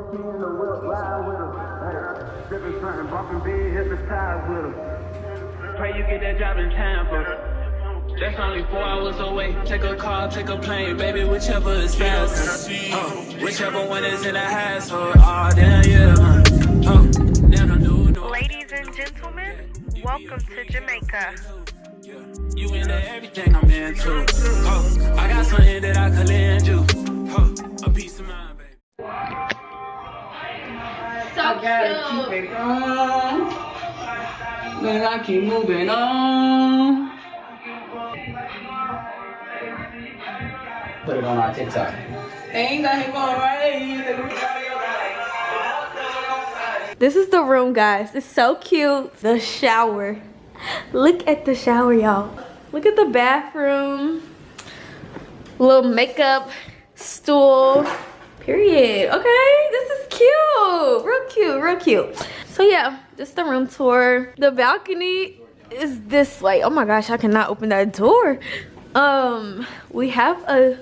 Pray you get that job in Tampa. That's only 4 hours away. Take a car, take a plane, baby, whichever is fast. Whichever one is in the hassle. Oh, damn, yeah. Ladies and gentlemen, welcome to Jamaica. You into everything I'm into. I got something that I could lend you. A piece of mind, baby. So I gotta keep it on. Then I keep moving on. Put it on our TikTok. Ain't got him going right. This is the room, guys. It's so cute. The shower. Look at the shower, y'all. Look at the bathroom. Little makeup stool. Period. Okay, this is cute. Real cute, real cute. So yeah, this is the room tour. The balcony is this way. Oh my gosh, I cannot open that door. We have a,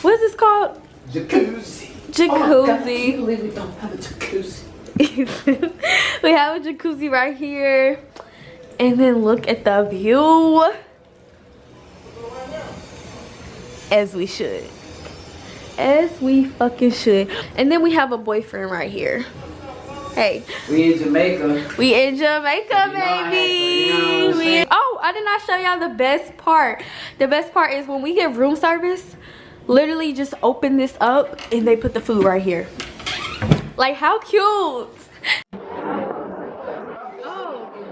what is this called? Jacuzzi. Jacuzzi. Oh God, can you believe we don't have a jacuzzi? We have a jacuzzi right here. And then look at the view. As we should. As we fucking should. And then we have a boyfriend right here. Hey. We in Jamaica. We in Jamaica, baby. Oh, I did not show y'all the best part. The best part is when we get room service, literally just open this up and they put the food right here. Like, how cute. Oh,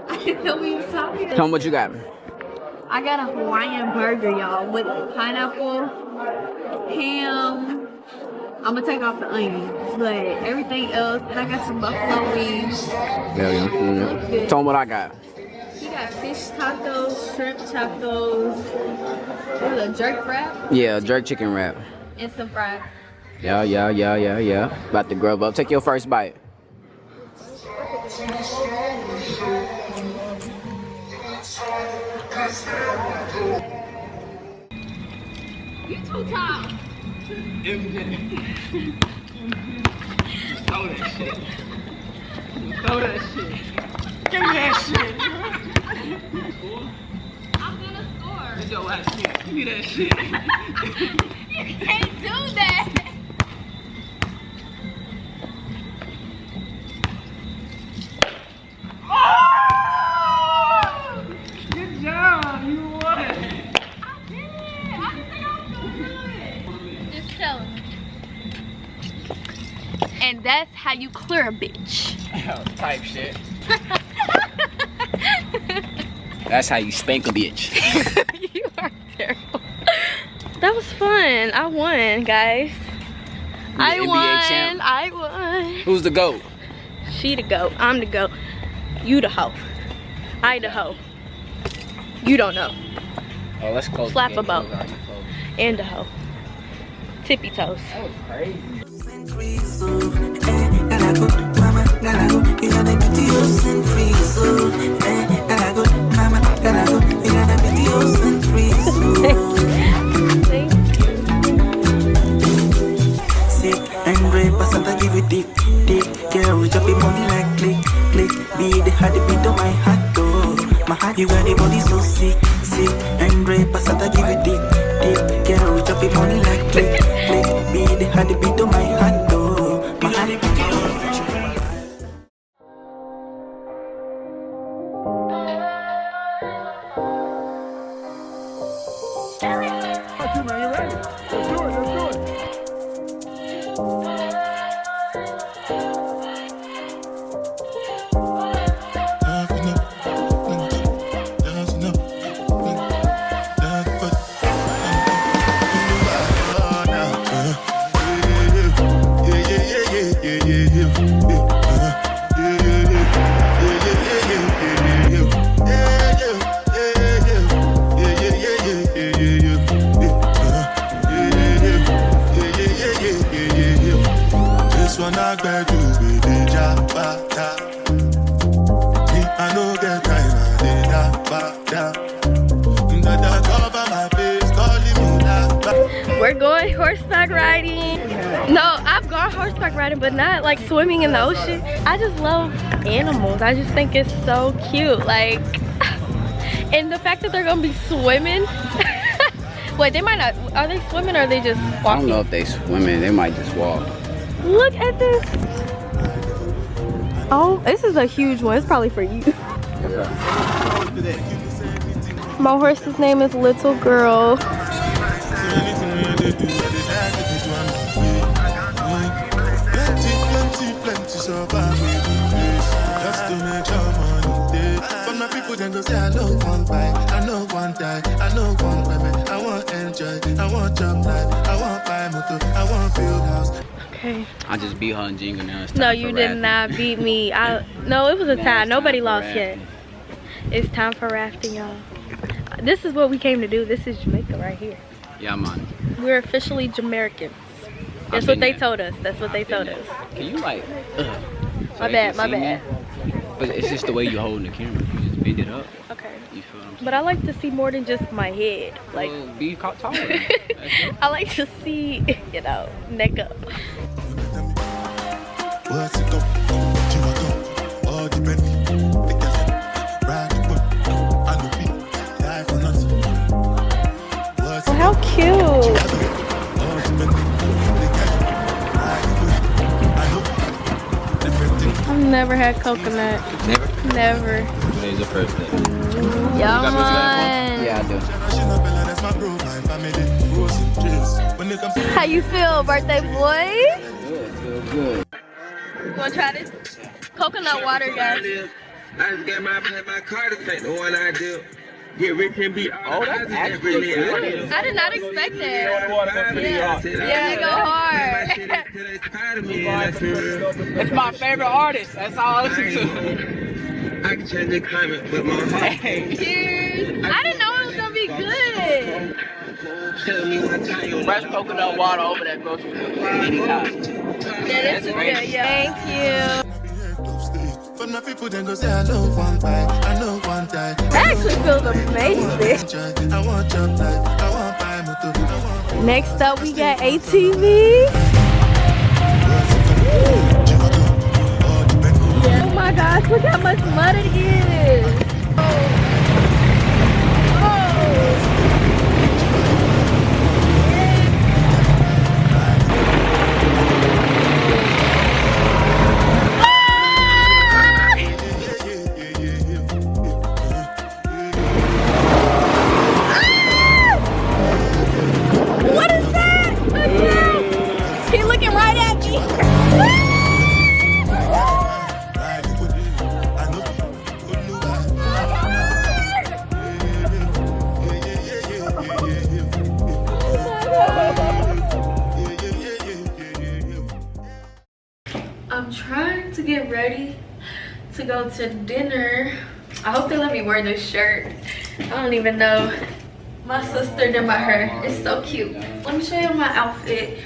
I didn't know we were talking. Tell me what you got. I got a Hawaiian burger, y'all, with pineapple, ham. I'm gonna take off the onions, but everything else, and I got some buffalo wings. Yeah. Tell me what I got. You got fish tacos, shrimp tacos, what is a jerk wrap? Yeah, jerk chicken wrap. And some fries. Yeah. About to grub up. Take your first bite. You too tall. Throw that shit. Throw that shit. Give me that shit. I'm gonna score. That's your last shit. Give me that shit. You can't do that. Oh! Good job. You won. I did. I didn't think I was gonna do it. Just chilling. And that's how you clear a bitch. Type shit. That's how you spank a bitch. You are terrible. That was fun. I won, guys. I won. Who's the GOAT? She the GOAT. I'm the GOAT. You the hoe. I the hoe. You don't know. Oh, let's close. Slap a boat. And the hoe. Tippy toes. That was crazy. Give it dick, girl, we drop it money like click, be the heart beat of my heart, though. My heart, you got the body so sick, and rape, Passata, give it dick, girl, we drop it money like click, be the heart beat of my heart, though. My heart, We're going horseback riding. No, I've gone gone horseback riding, but not like swimming in the ocean. I just love animals. I just think it's so cute. Like, and the fact that they're gonna be swimming. Wait, they might not. Are they swimming or are they just walking? I don't know if they swimming. They might just walk. Look at this. Oh, this is a huge one. It's probably for you. My horse's name is Little Girl. People then go say I know one bite, I know one die, I know one women, I want enjoy, I want jump life, I want buy motor, I want build house. Okay. I just beat her in Jenga now. No, you did not beat me. No, it was a tie. Nobody lost yet. It's time for rafting, y'all. This is what we came to do. This is Jamaica right here. Yeah, man. We're officially Jamaicans. That's what they told us. That's what they told us. Can you like? My bad. My bad. But it's just the way you holding the camera. You just bend it up. Okay. You feel what I'm saying? But I like to see more than just my head. Like, well, be caught taller. I like to see, you know, neck up. What's it go? All the Bentley, the gas, ride the whip, I know feet, die for nothing. What's Oh, how cute. all the Bentley, the gas, ride the whip, I know feet, different things. I've never had coconut. Never. Never. Today's the first day. Yeah, Yeah, I do. That's my bro, my family, frozen drinks. When it comes to How you feel, birthday boy? Good. Feel good. You wanna try this? Coconut water, guys. I just got my car to take the one I do. Get rich and be Oh, that's actually good. I did not expect that. Yeah, go hard. It's my favorite artist. That's all I listen to. I can change the climate, but my heart Cheers. I didn't know it was gonna be good. tell me one time you Fresh coconut water over that grocery store. Anytime. Yeah, this is good. Yeah. Thank you. but my people then go say I know one bite, I know one die. That actually feels amazing. I want jump life, I want buy motor, I want. Next up, we got ATV. Oh my gosh, look how much mud it is. I'm trying to get ready to go to dinner. I hope they let me wear this shirt. I don't even know. My sister did my hair. It's so cute. Let me show you my outfit.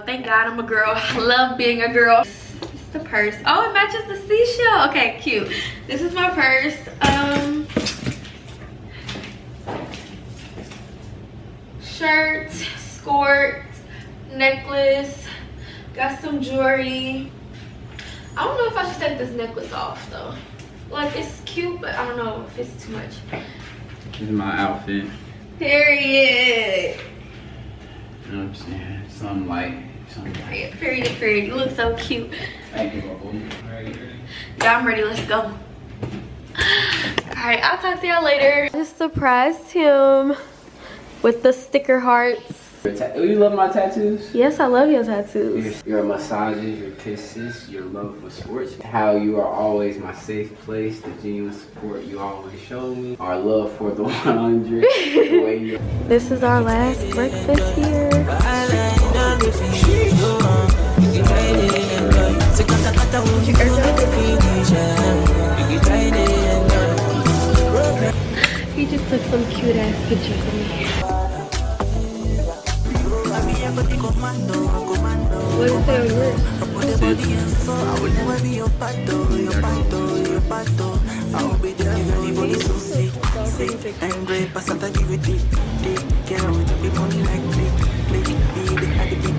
Thank God I'm a girl. I love being a girl. It's the purse. Oh, it matches the seashell. Okay, cute. This is my purse. Shirt, skirt, necklace. Got some jewelry. I don't know if I should take this necklace off though. Like, it's cute, but I don't know if it's too much. This is my outfit. Period. You know what I'm saying? Something light. Period, period, period. You look so cute. Thank you, Bubble. Yeah, I'm ready. Let's go. Alright, I'll talk to y'all later. I just surprised him with the sticker hearts. You love my tattoos? Yes, I love your tattoos. Your massages, your kisses, your love for sports. How you are always my safe place, the genuine support you always show me. Our love for the 100. The way you... This is our last breakfast here. He just took some cute ass pictures of me. What is that yours? I will never be your pato, your pato, your pato. I will be there if anybody so sick, sick. And great, but Santa give it deep, deep. Get out with